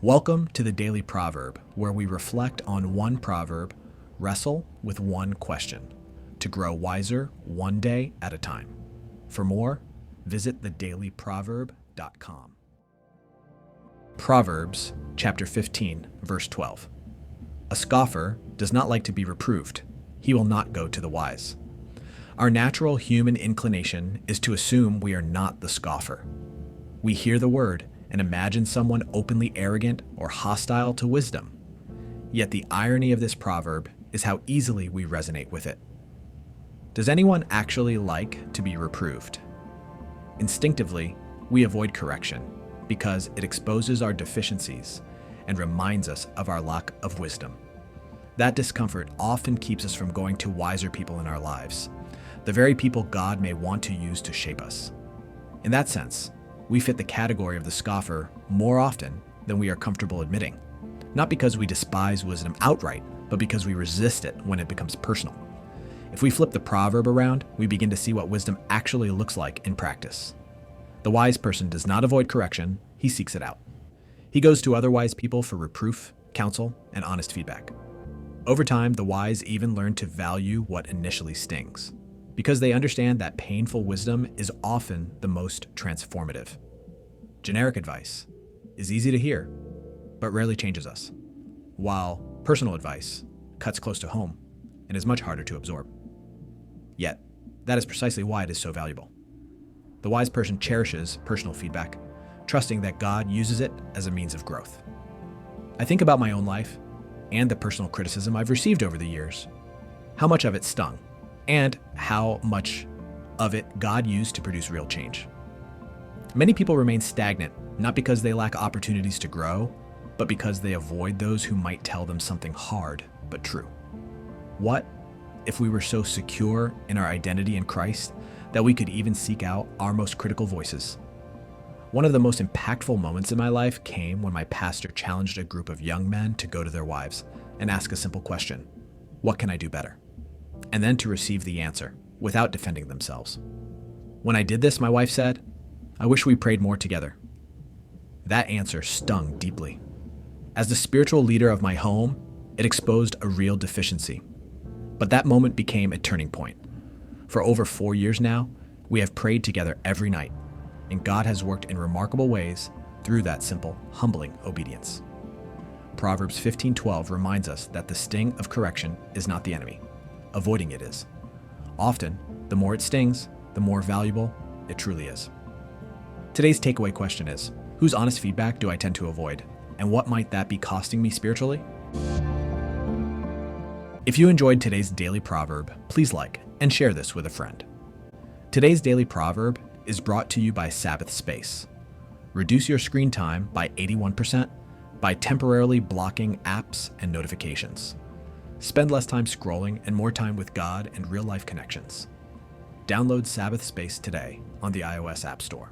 Welcome to the Daily Proverb, where we reflect on one proverb, wrestle with one question, to grow wiser one day at a time. For more, visit thedailyproverb.com. Proverbs chapter 15, verse 12. A scoffer does not like to be reproved. He will not go to the wise. Our natural human inclination is to assume we are not the scoffer. We hear the word and imagine someone openly arrogant or hostile to wisdom. Yet the irony of this proverb is how easily we resonate with it. Does anyone actually like to be reproved? Instinctively, we avoid correction because it exposes our deficiencies and reminds us of our lack of wisdom. That discomfort often keeps us from going to wiser people in our lives, the very people God may want to use to shape us. In that sense, we fit the category of the scoffer more often than we are comfortable admitting, not because we despise wisdom outright, but because we resist it when it becomes personal. If we flip the proverb around, we begin to see what wisdom actually looks like in practice. The wise person does not avoid correction, he seeks it out. He goes to other wise people for reproof, counsel, and honest feedback. Over time, the wise even learn to value what initially stings, because they understand that painful wisdom is often the most transformative. Generic advice is easy to hear, but rarely changes us, while personal advice cuts close to home and is much harder to absorb. Yet, that is precisely why it is so valuable. The wise person cherishes personal feedback, trusting that God uses it as a means of growth. I think about my own life and the personal criticism I've received over the years, how much of it stung, and how much of it God used to produce real change. Many people remain stagnant, not because they lack opportunities to grow, but because they avoid those who might tell them something hard but true. What if we were so secure in our identity in Christ that we could even seek out our most critical voices? One of the most impactful moments in my life came when my pastor challenged a group of young men to go to their wives and ask a simple question: what can I do better? And then to receive the answer without defending themselves. When I did this, my wife said, "I wish we prayed more together." That answer stung deeply. As the spiritual leader of my home, it exposed a real deficiency. But that moment became a turning point. For over 4 years now, we have prayed together every night, and God has worked in remarkable ways through that simple, humbling obedience. Proverbs 15:12 reminds us that the sting of correction is not the enemy. Avoiding it is. Often, the more it stings, the more valuable it truly is. Today's takeaway question is, whose honest feedback do I tend to avoid? And what might that be costing me spiritually? If you enjoyed today's daily proverb, please like and share this with a friend. Today's daily proverb is brought to you by Sabbath Space. Reduce your screen time by 81% by temporarily blocking apps and notifications. Spend less time scrolling and more time with God and real-life connections. Download Sabbath Space today on the iOS App Store.